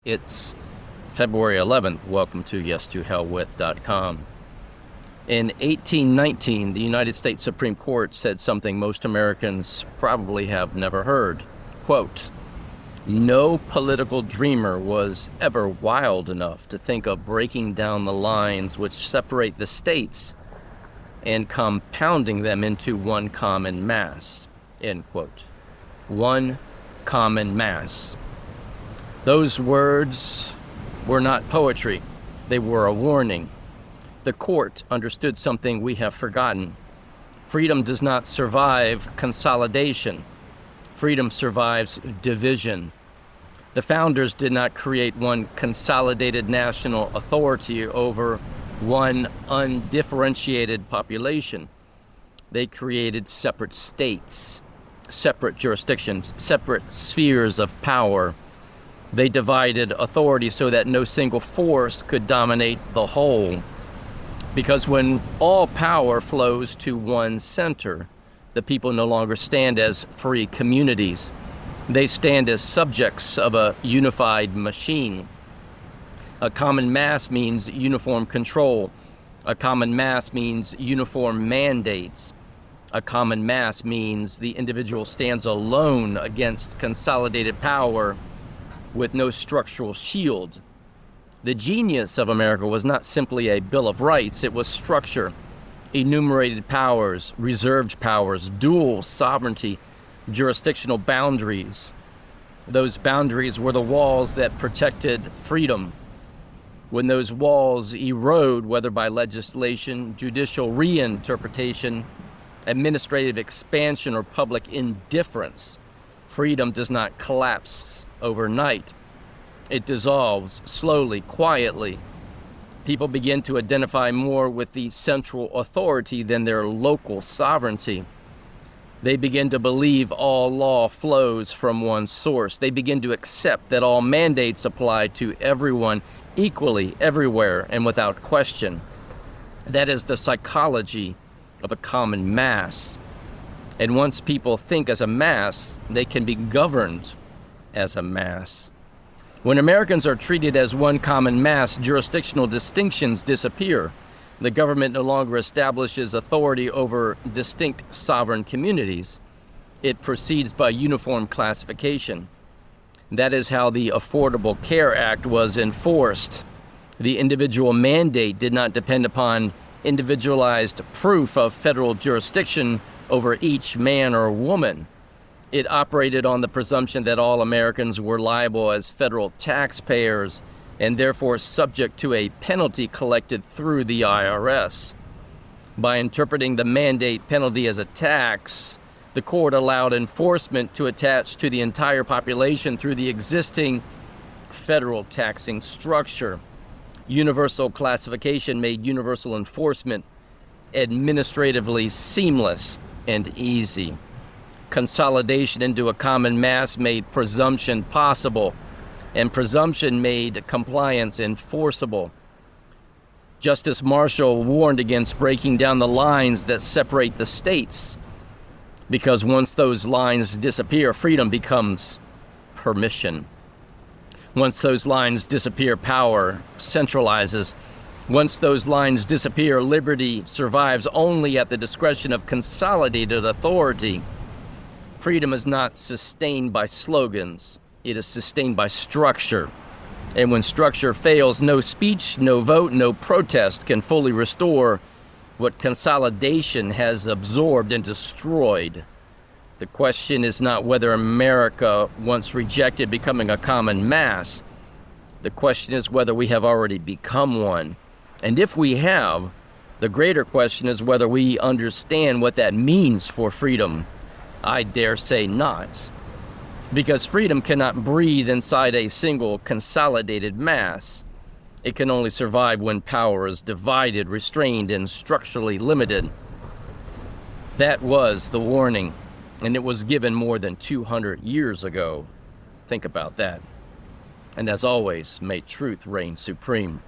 It's February 11th. Welcome to yes2hellwith.com. In 1819, the United States Supreme Court said something most Americans probably have never heard. Quote, "No political dreamer was ever wild enough to think of breaking down the lines which separate the states and compounding them into one common mass." End quote. One common mass. Those words were not poetry. They were a warning. The court understood something we have forgotten. Freedom does not survive consolidation. Freedom survives division. The founders did not create one consolidated national authority over one undifferentiated population. They created separate states, separate jurisdictions, separate spheres of power. They divided authority so that no single force could dominate the whole. Because when all power flows to one center, the people no longer stand as free communities. They stand as subjects of a unified machine. A common mass means uniform control. A common mass means uniform mandates. A common mass means the individual stands alone against consolidated power with no structural shield. The genius of America was not simply a Bill of Rights, it was structure, enumerated powers, reserved powers, dual sovereignty, jurisdictional boundaries. Those boundaries were the walls that protected freedom. When those walls erode, whether by legislation, judicial reinterpretation, administrative expansion, or public indifference, freedom does not collapse overnight. It dissolves slowly, quietly. People begin to identify more with the central authority than their local sovereignty. They begin to believe all law flows from one source. They begin to accept that all mandates apply to everyone equally, everywhere, and without question. That is the psychology of a common mass. And once people think as a mass, they can be governed as a mass. When Americans are treated as one common mass, jurisdictional distinctions disappear. The government no longer establishes authority over distinct sovereign communities. It proceeds by uniform classification. That is how the Affordable Care Act was enforced. The individual mandate did not depend upon individualized proof of federal jurisdiction over each man or woman. It operated on the presumption that all Americans were liable as federal taxpayers and therefore subject to a penalty collected through the IRS. By interpreting the mandate penalty as a tax, the court allowed enforcement to attach to the entire population through the existing federal taxing structure. Universal classification made universal enforcement administratively seamless and easy. Consolidation into a common mass made presumption possible, and presumption made compliance enforceable. Justice Marshall warned against breaking down the lines that separate the states, because once those lines disappear, freedom becomes permission. Once those lines disappear, power centralizes. Once those lines disappear, liberty survives only at the discretion of consolidated authority. Freedom is not sustained by slogans. It is sustained by structure. And when structure fails, no speech, no vote, no protest can fully restore what consolidation has absorbed and destroyed. The question is not whether America once rejected becoming a common mass. The question is whether we have already become one. And if we have, the greater question is whether we understand what that means for freedom. I dare say not. Because freedom cannot breathe inside a single consolidated mass. It can only survive when power is divided, restrained, and structurally limited. That was the warning, and it was given more than 200 years ago. Think about that. And as always, may truth reign supreme.